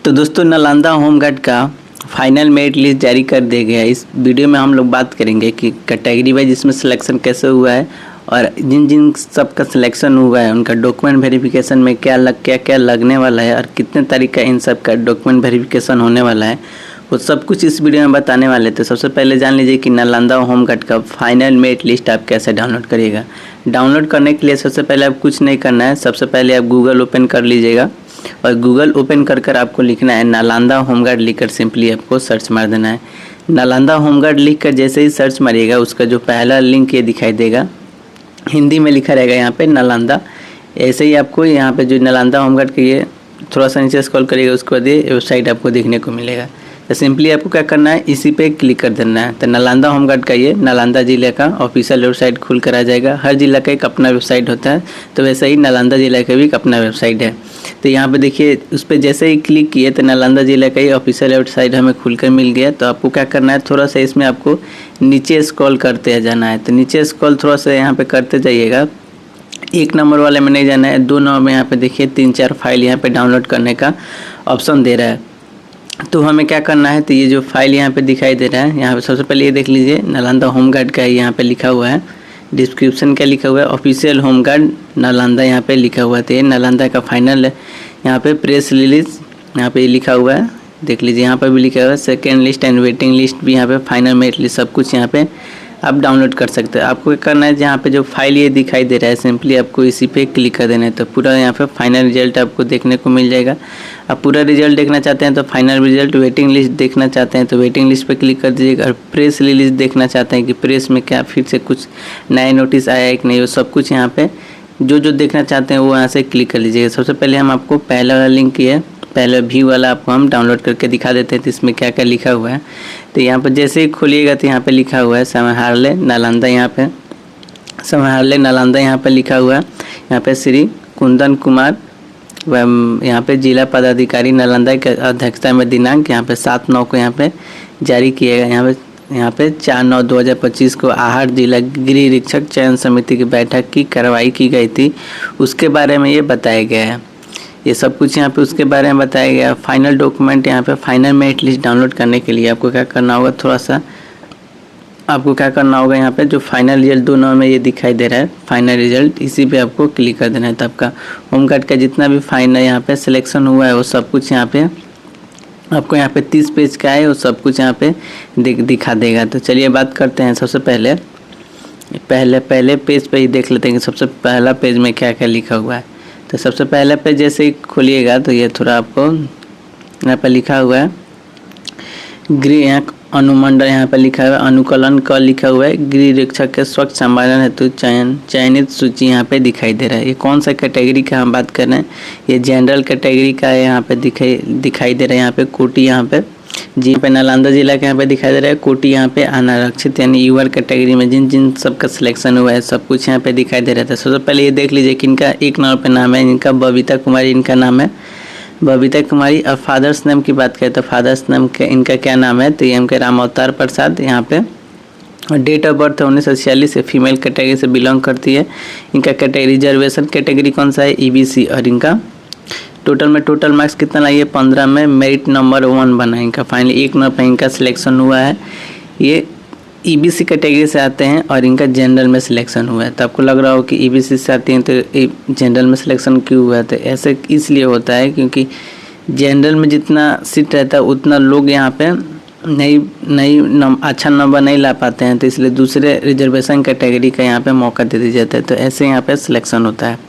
तो दोस्तों नालंदा होमगार्ड का फाइनल मेरिट लिस्ट जारी कर दिया गया है। इस वीडियो में हम लोग बात करेंगे कि कैटेगरी वाइज इसमें सिलेक्शन कैसे हुआ है और जिन जिन सब का सिलेक्शन हुआ है उनका डॉक्यूमेंट वेरिफिकेशन में क्या लगने वाला है और कितने तारीख का इन सब का डॉक्यूमेंट वेरिफिकेशन होने वाला है, वो सब कुछ इस वीडियो में बताने वाले थे। सबसे पहले जान लीजिए कि नालंदा होमगार्ड का फाइनल मेरिट लिस्ट आप कैसे डाउनलोड करिएगा। डाउनलोड करने के लिए सबसे पहले आप कुछ नहीं करना है, सबसे पहले आप गूगल ओपन कर लीजिएगा और गूगल ओपन कर आपको लिखना है नालंदा होमगार्ड, लिखकर सिंपली आपको सर्च मार देना है। नालंदा होमगार्ड लिखकर जैसे ही सर्च मारिएगा उसका जो पहला लिंक ये दिखाई देगा, हिंदी में लिखा रहेगा यहाँ पे नालंदा। ऐसे ही आपको यहाँ पे जो नालंदा होमगार्ड के ये थोड़ा सा नीचे स्क्रॉल करिएगा, उसके बाद ये वेबसाइट आपको देखने को मिलेगा। तो सिंपली आपको क्या करना है, इसी पे क्लिक कर देना है। तो नालंदा होमगार्ड का ये नालंदा जिले का ऑफिशियल वेबसाइट खुल कर आ जाएगा। हर जिला का एक अपना वेबसाइट होता है, तो वैसे ही नालंदा जिला का भी एक अपना वेबसाइट है। तो यहाँ पे देखिए उस पर जैसे ही क्लिक किए तो नालंदा जिले का ही ऑफिशियल वेबसाइट हमें खुलकर मिल गया। तो आपको क्या करना है, थोड़ा सा इसमें आपको नीचे स्क्रॉल करते जाना है। तो नीचे स्क्रॉल थोड़ा सा यहाँ पे करते जाइएगा। 1 नंबर वाले में नहीं जाना है, 2 नंबर में यहाँ पे देखिए 3-4 फाइल यहाँ पे डाउनलोड करने का ऑप्शन दे रहा है। तो हमें क्या करना है, तो ये जो फाइल यहाँ पे दिखाई दे रहा है, यहाँ पे सबसे पहले ये देख लीजिए नालंदा होमगार्ड का यहाँ पे लिखा हुआ है। डिस्क्रिप्शन क्या लिखा हुआ है, ऑफिशियल होमगार्ड नालंदा यहाँ पे लिखा हुआ है। तो ये नालंदा का फाइनल यहाँ पे प्रेस रिलीज यहाँ पे लिखा हुआ है, देख लीजिए यहाँ पर भी लिखा हुआ है। Second list and waiting list भी यहाँ पे, फाइनल मेरिट लिस्ट सब कुछ यहाँ पे आप डाउनलोड कर सकते हैं। आपको क्या करना है, जहाँ पे जो फाइल ये दिखाई दे रहा है सिंपली आपको इसी पे क्लिक कर देना है। तो पूरा यहाँ पे फाइनल रिजल्ट आपको देखने को मिल जाएगा। आप पूरा रिजल्ट देखना चाहते हैं तो फाइनल रिजल्ट, वेटिंग लिस्ट देखना चाहते हैं तो वेटिंग लिस्ट पे क्लिक कर दीजिएगा। और प्रेस रिलीज देखना चाहते हैं कि प्रेस में क्या फिर से कुछ नया नोटिस आया है कि नहीं, वो सब कुछ यहाँ पे जो देखना चाहते हैं वो यहाँ से क्लिक कर लीजिएगा। सबसे पहले हम आपको पहला वाला लिंक है, पहले व्यू वाला आपको हम डाउनलोड करके दिखा देते हैं। तो इसमें क्या क्या लिखा हुआ है, तो यहाँ पर जैसे ही खोलिएगा तो यहाँ पे लिखा हुआ है समाहरणालय नालंदा। यहाँ पे समाहरणालय नालंदा यहाँ पे लिखा हुआ है। यहाँ पे श्री कुंदन कुमार यहाँ पे जिला पदाधिकारी नालंदा के अध्यक्षता में दिनांक यहाँ पे 7/9 को यहाँ पे जारी किया गया। यहाँ पे 4/9/2025 को आहट जिला गृह निरीक्षक चयन समिति की बैठक की कार्रवाई की गई थी, उसके बारे में ये बताया गया है। ये सब कुछ यहाँ पे उसके बारे में बताया गया। फाइनल डॉक्यूमेंट यहाँ पे फाइनल मेरिट लिस्ट डाउनलोड करने के लिए आपको क्या करना होगा, थोड़ा सा आपको क्या करना होगा, यहाँ पे जो फाइनल रिजल्ट 2 नंबर में ये दिखाई दे रहा है फाइनल रिजल्ट, इसी पे आपको क्लिक कर देना है। तो आपका होमगार्ड का जितना भी फाइनल यहाँ पे सिलेक्शन हुआ है वो सब कुछ यहाँ पे आपको यहाँ पे 30 पेज का है, वो सब कुछ यहाँ पे दिखा देगा। तो चलिए बात करते हैं। सबसे पहले पेज पे ही देख लेते हैं कि सबसे पहला पेज में क्या क्या लिखा हुआ है। तो सबसे पहले पे जैसे ही खोलिएगा तो ये थोड़ा आपको यहाँ पे लिखा हुआ है गृह अनुमंडल, यहाँ पे लिखा हुआ है अनुकलन क लिखा हुआ है गृह निरीक्षक के स्वच्छ संभालन हेतु चयनित सूची यहाँ पे दिखाई दे रहा है। ये कौन सा कैटेगरी का हम बात कर रहे हैं, ये जनरल कैटेगरी का है। यहाँ पे दिखाई दे रहा है यहाँ पे कोटी, यहाँ पे जी पे नालंदा जिला के यहाँ पे दिखाई दे रहा है कोटी। यहाँ पे अनारक्षित यानी यूआर कैटेगरी में जिन सब का सिलेक्शन हुआ है सब कुछ यहाँ पे दिखाई दे रहा था। सबसे पहले ये देख लीजिए कि इनका 1 नंबर पे नाम है, इनका बबीता कुमारी इनका नाम है, बबीता कुमारी। और फादर्स नेम की बात करें तो फादर्स नेम के इनका क्या नाम है, तो ये एम के राम अवतार प्रसाद। यहाँ पे और डेट ऑफ बर्थ 1946 से फीमेल कैटेगरी से बिलोंग करती है। इनका कैटेगरी रिजर्वेशन कैटेगरी कौन सा है, ईबीसी। और इनका टोटल मार्क्स कितना लाइए, 15 में मेरिट नंबर 1 बना इनका। फाइनली 1 नंबर पर इनका सिलेक्शन हुआ है। ये ईबीसी कैटेगरी से आते हैं और इनका जनरल में सिलेक्शन हुआ है। तो आपको लग रहा हो कि ईबीसी से आती हैं तो जनरल में सिलेक्शन क्यों हुआ है, तो ऐसे इसलिए होता है क्योंकि जनरल में जितना सीट रहता है उतना लोग यहाँ पे अच्छा नंबर नहीं ला पाते हैं, तो इसलिए दूसरे रिजर्वेशन कैटेगरी का यहाँ पे मौका दे दिया जाता है। तो ऐसे यहाँ पे सिलेक्शन होता है,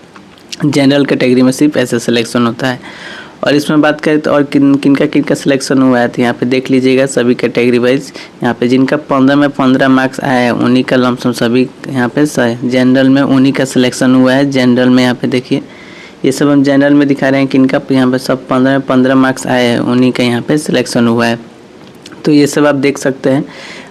जनरल कैटेगरी में सिर्फ ऐसा सिलेक्शन होता है। और इसमें बात करें तो और किनका सिलेक्शन हुआ है, तो यहाँ पे देख लीजिएगा सभी कैटेगरी वाइज। यहाँ पे जिनका 15 में 15 मार्क्स आया है उन्हीं का लमसम सभी यहाँ पे जनरल में उन्हीं का सिलेक्शन हुआ है। जनरल में यहाँ पे देखिए ये सब हम जनरल में दिखा रहे हैं किनका यहाँ पे सब 15 में 15 मार्क्स आए हैं उन्हीं का यहाँ पे सिलेक्शन हुआ है। तो ये सब आप देख सकते हैं।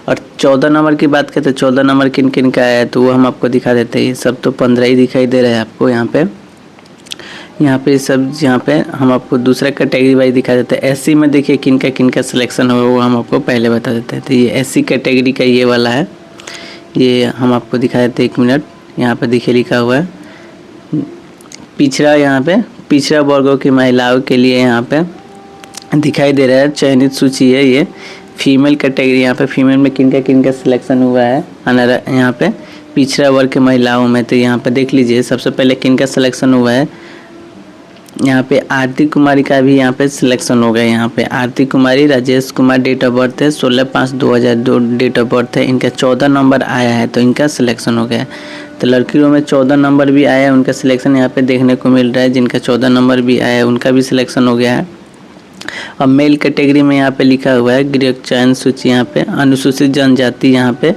और 14 नंबर की बात करें तो 14 नंबर किन का आया है तो वो हम आपको दिखा देते हैं। ये सब तो 15 ही दिखाई दे रहा है आपको यहाँ पे सब। यहाँ पे हम आपको दूसरा कैटेगरी वाइज दिखा देते हैं। एससी में देखिए किनका सिलेक्शन हुआ वो हम आपको पहले बता देते हैं। तो ये एससी कैटेगरी का ये वाला है, ये हम आपको दिखा देते हैं। 1 मिनट, यहाँ पे देखिए लिखा हुआ है पिछड़ा, यहाँ पे पिछड़ा वर्गों की महिलाओं के लिए यहाँ पे दिखाई दे रहा है, चयनित सूची है ये। फीमेल कैटेगरी, यहाँ पे फीमेल में किन का सिलेक्शन हुआ है यहाँ पे पिछड़ा वर्ग के महिलाओं में। तो यहाँ पे देख लीजिए सबसे पहले किन का सिलेक्शन हुआ है। यहाँ पे आरती कुमारी का भी यहाँ पे सिलेक्शन हो गया। यहाँ पे Aarti Kumari, Rajesh Kumar date of birth है 16/5/2002 डेट ऑफ बर्थ है। इनका 14 नंबर आया है तो इनका सिलेक्शन हो गया। तो लड़कियों में 14 नंबर भी आया है, उनका सिलेक्शन यहाँ पे देखने को मिल रहा है। जिनका 14 नंबर भी आया है उनका भी सिलेक्शन हो गया है। और मेल कैटेगरी में यहाँ पे लिखा हुआ है गृह चयन सूची, यहाँ पे अनुसूचित जनजाति, यहाँ पे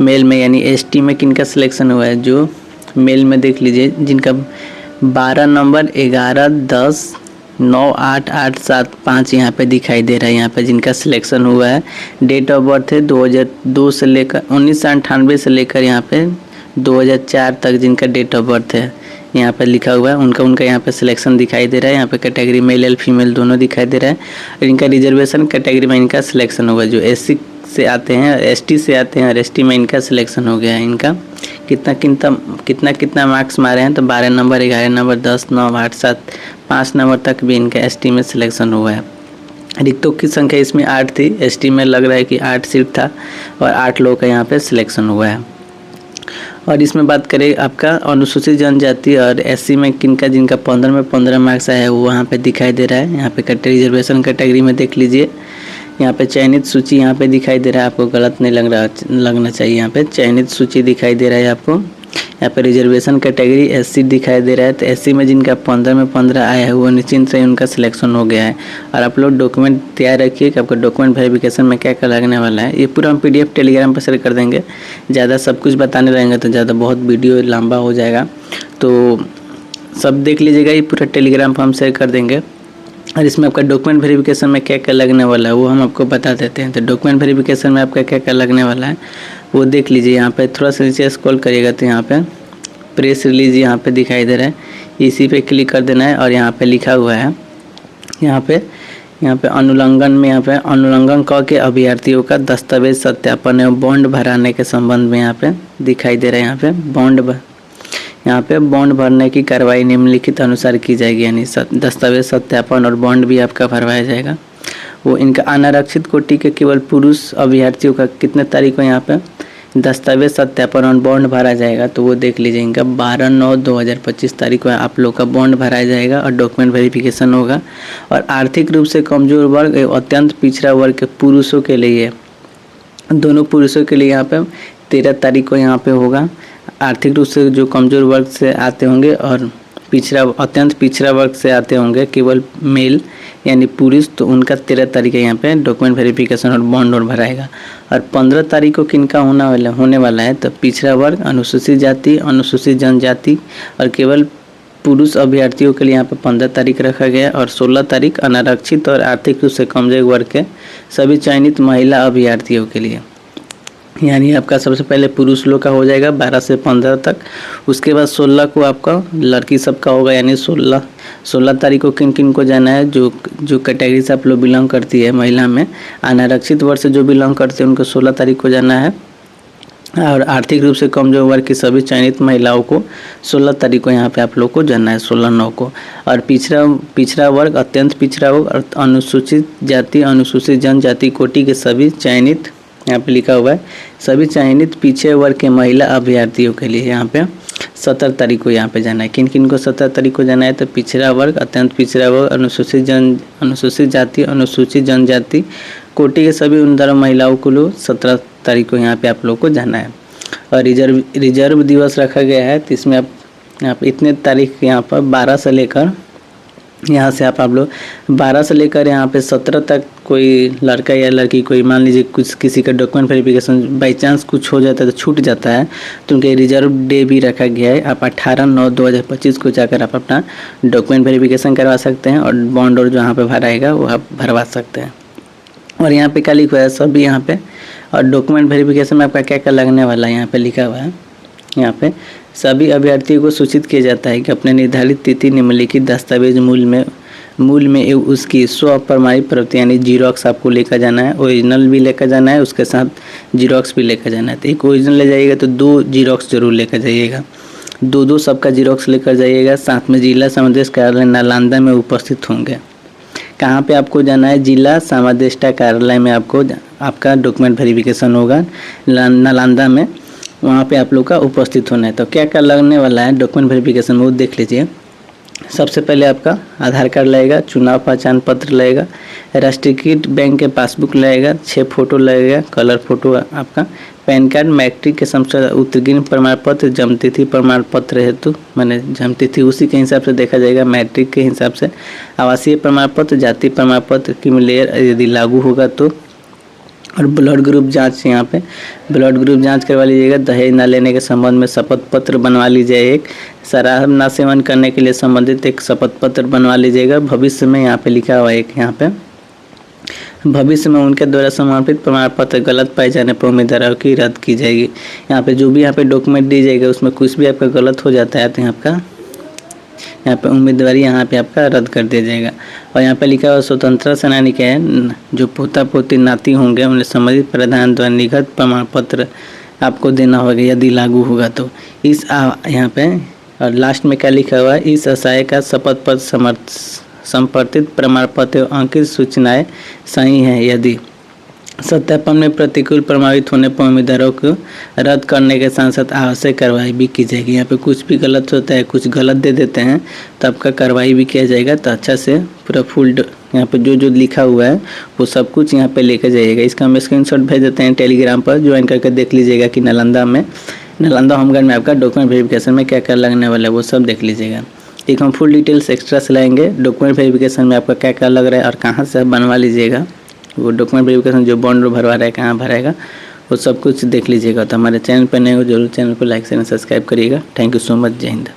मेल में यानी एसटी में किनका सिलेक्शन हुआ है। जो मेल में देख लीजिए जिनका 12 नंबर 11 10 9 8 8 7 5 यहाँ पे दिखाई दे रहा है। यहाँ पे जिनका सिलेक्शन हुआ है डेट ऑफ बर्थ है 2002 से लेकर 1998 से लेकर यहाँ पे 2004 तक जिनका डेट ऑफ बर्थ है यहाँ पे लिखा हुआ है उनका यहाँ पे सिलेक्शन दिखाई दे रहा है। यहाँ पे कैटेगरी मेल एल फीमेल दोनों दिखाई दे रहा है। और इनका रिजर्वेशन कैटेगरी में इनका सिलेक्शन हुआ, जो एससी से आते हैं एसटी से आते हैं और एसटी में इनका सिलेक्शन हो गया है। इनका कितना मार्क्स मारे हैं तो 12 नंबर 11 नंबर 10 9 8 7 5 नंबर तक भी इनका एसटी में सिलेक्शन हुआ है। रिक्तों की संख्या इसमें 8 थी, एसटी में लग रहा है कि 8 सीट था और 8 लोगों का यहाँ पे सिलेक्शन हुआ है। और इसमें बात करें आपका अनुसूचित जनजाति और एससी में जिनका 15 में 15 मार्क्स आया है वो वहाँ पे दिखाई दे रहा है। यहाँ पे रिजर्वेशन कैटेगरी में देख लीजिए, यहाँ पे चयनित सूची यहाँ पे दिखाई दे रहा है। आपको गलत नहीं लगना चाहिए। यहाँ पे चयनित सूची दिखाई दे रहा है आपको। यहाँ पे रिजर्वेशन कैटेगरी एससी दिखाई दे रहा है। तो एससी में जिनका 15 में 15 आया है वो निश्चिंत से उनका सिलेक्शन हो गया है। और आप लोग डॉक्यूमेंट तैयार रखिए कि आपका डॉक्यूमेंट वेरिफिकेशन में क्या क्या लगने वाला है। ये पूरा हम पीडीएफ टेलीग्राम पर शेयर कर देंगे। ज़्यादा सब कुछ बताने रहेंगे तो ज़्यादा बहुत वीडियो लंबा हो जाएगा, तो सब देख लीजिएगा। ये पूरा टेलीग्राम पर हम शेयर कर देंगे। और इसमें आपका डॉक्यूमेंट वेरिफिकेशन में क्या क्या लगने वाला है वो हम आपको बता देते हैं। तो डॉक्यूमेंट वेरिफिकेशन में आपका क्या क्या लगने वाला है वो देख लीजिए। यहाँ पे थोड़ा सा नीचे स्क्रॉल करिएगा तो यहाँ पे प्रेस रिलीज यहाँ पे दिखाई दे रहा है, इसी पे क्लिक कर देना है। और यहाँ पे लिखा हुआ है यहाँ पे अनुलंघन में यहाँ पे अनुलंघन क के अभ्यर्थियों का दस्तावेज सत्यापन एवं बॉन्ड भराने के संबंध में यहाँ पे दिखाई दे रहा है। यहाँ पे बॉन्ड भरने की कार्रवाई निम्नलिखित अनुसार की जाएगी, यानी दस्तावेज सत्यापन और बॉन्ड भी आपका भरवाया जाएगा। वो इनका अनारक्षित कोटि के केवल पुरुष अभ्यर्थियों का कितने तारीख को यहाँ पे दस्तावेज सत्यापन और बॉन्ड भरा जाएगा, तो वो देख लीजिए। इनका 12/9/2025 तारीख को आप लोग का बॉन्ड भराया जाएगा और डॉक्यूमेंट वेरिफिकेशन होगा। और आर्थिक रूप से कमजोर वर्ग एवं अत्यंत पिछड़ा वर्ग के पुरुषों के लिए, दोनों पुरुषों के लिए यहाँ पे 13 तारीख को यहाँ पे होगा। आर्थिक रूप से जो कमजोर वर्ग से आते होंगे और अत्यंत पिछड़ा वर्ग से आते होंगे केवल मेल यानी पुरुष, तो उनका 13 तारीख है यहाँ पे डॉक्यूमेंट वेरिफिकेशन और बॉन्ड और भराएगा। और 15 तारीख को किनका होने वाला है तो पिछड़ा वर्ग, अनुसूचित जाति, अनुसूचित जनजाति और केवल पुरुष अभ्यर्थियों के लिए यहाँ पे 15 तारीख रखा गया। और 16 तारीख अनारक्षित और आर्थिक रूप से कमजोर वर्ग के सभी चयनित महिला अभ्यर्थियों के लिए, यानी आपका सबसे पहले पुरुष लोग का हो जाएगा 12 से 15 तक। उसके बाद 16 को आपका लड़की सबका होगा, यानी 16 तारीख को किन को जाना है। जो कैटेगरी से आप लोग बिलोंग करती है महिला में, अनारक्षित वर्ग से जो बिलोंग करते हैं उनको 16 तारीख को जाना है। और आर्थिक रूप से कमजोर वर्ग की सभी चयनित महिलाओं को 16 तारीख को यहाँ पे आप लोग को जाना है, 16/9 को। और पिछड़ा वर्ग, अत्यंत पिछड़ा वर्ग और अनुसूचित जाति, अनुसूचित जनजाति कोटि के सभी चयनित, यहाँ पे लिखा हुआ है सभी चयनित पिछड़े वर्ग के महिला अभ्यर्थियों के लिए यहाँ पे 17 तारीख को यहाँ पे जाना है। किन को 17 तारीख को जाना है तो पिछड़ा वर्ग, अत्यंत पिछड़ा वर्ग, अनुसूचित जाति, अनुसूचित जनजाति कोटि के सभी उन दोनों महिलाओं को लोग 17 तारीख को यहाँ पे आप लोग को जाना है। और रिजर्व दिवस रखा गया है, तो इसमें आप इतने तारीख यहाँ पर 12 से लेकर यहाँ से आप लोग 12 से लेकर यहाँ पे 17 तक कोई लड़का या लड़की, कोई मान लीजिए किसी का डॉक्यूमेंट वेरिफिकेशन बाई चांस कुछ हो जाता है तो छूट जाता है, तो उनके रिजर्व डे भी रखा गया है। आप 18/9/2025 को जाकर आप अपना डॉक्यूमेंट वेरिफिकेशन करवा सकते हैं और बॉन्ड और जहाँ पे भराएगा वो आप भरवा सकते हैं। और यहाँ पे क्या लिखा है सभी यहाँ पे, और डॉक्यूमेंट वेरिफिकेशन में आपका क्या क्या लगने वाला है यहाँ पे लिखा हुआ है। यहाँ पे सभी अभ्यर्थियों को सूचित किया जाता है कि अपने निर्धारित तिथि निम्नलिखित दस्तावेज मूल में उसकी स्व प्रमाणित प्रति यानी जीरोक्स आपको लेकर जाना है, ओरिजिनल भी लेकर जाना है, उसके साथ जीरोक्स भी लेकर जाना है। तो एक ओरिजिनल ले जाइएगा तो 2 जीरोक्स जरूर लेकर जाइएगा, 2 सबका जीरोक्स लेकर जाइएगा। साथ में जिला समादेश कार्यालय नालंदा में उपस्थित होंगे। कहाँ पे आपको जाना है, जिला समादेष्टा कार्यालय में आपको आपका डॉक्यूमेंट वेरिफिकेशन होगा नालंदा में, वहाँ पे आप लोग का उपस्थित होना है। तो क्या क्या लगने वाला है डॉक्यूमेंट वेरिफिकेशन में वो देख लीजिए। सबसे पहले आपका आधार कार्ड लगेगा, चुनाव पहचान पत्र लगेगा, राष्ट्रीयकृत बैंक के पासबुक लगेगा, 6 फोटो लगेगा, कलर फोटो आपका, पैन कार्ड, मैट्रिक के समस्या उत्तीर्ण प्रमाण पत्र, जन्मतिथि प्रमाण पत्र हेतु मैंने जन्मतिथि उसी के हिसाब से देखा जाएगा मैट्रिक के हिसाब से, आवासीय प्रमाण पत्र, जाति प्रमाण पत्र की लेयर यदि लागू होगा तो, और ब्लड ग्रुप जांच, यहाँ पे ब्लड ग्रुप जांच करवा लीजिएगा। दहेज न लेने के संबंध में शपथ पत्र बनवा लीजिए एक, शराब न सेवन करने के लिए संबंधित एक शपथ पत्र बनवा लीजिएगा। भविष्य में यहाँ पे लिखा हुआ है एक, यहाँ पे भविष्य में उनके द्वारा समर्पित प्रमाण पत्र गलत पाए जाने पर उम्मीदवारों की रद्द की जाएगी। यहाँ पे जो भी यहाँ पे डॉक्यूमेंट दीजिएगा उसमें कुछ भी आपका गलत हो जाता है तो यहाँ पे उम्मीदवारी यहाँ पे आपका रद्द कर दिया जाएगा। और यहाँ पे लिखा हुआ स्वतंत्रता सेनानी के जो पोता पोती नाती होंगे उन्हें संबंधित प्रधान द्वारा निगत प्रमाण पत्र आपको देना होगा यदि लागू होगा तो। इस यहाँ पे और लास्ट में क्या लिखा हुआ है, इस आशय का शपथ पत्र संपर्कित प्रमाण पत्र अंकित सूचनाएं सही हैं यदि सत्यापन में प्रतिकूल प्रमाणित होने पर उम्मीदवारों को रद्द करने के साथ साथ आवश्यक कार्रवाई भी की जाएगी। यहाँ पे कुछ भी गलत होता है, कुछ गलत दे देते हैं तो आपका कार्रवाई भी किया जाएगा। तो अच्छा से पूरा फुल यहाँ पे जो जो लिखा हुआ है वो सब कुछ यहाँ पे लेकर जाइएगा। इसका हम स्क्रीनशॉट भेज देते हैं टेलीग्राम पर, ज्वाइन करके देख लीजिएगा कि नालंदा होमगार्ड में आपका डॉक्यूमेंट वेरिफिकेशन में क्या क्या लगने वाला है वो सब देख लीजिएगा। एक हम फुल डिटेल्स एक्स्ट्रा से लाएंगे डॉक्यूमेंट वेरिफिकेशन में आपका क्या क्या लग रहा है और कहाँ से बनवा लीजिएगा। वो डॉक्यूमेंट वेरिफिकेशन जो बॉन्ड भरवा रहा है कहाँ भरेगा वो सब कुछ देख लीजिएगा। तो हमारे चैनल पर नए हो जरूर चैनल को लाइक शेयर सब्सक्राइब करिएगा। Thank you so much. जय हिंद।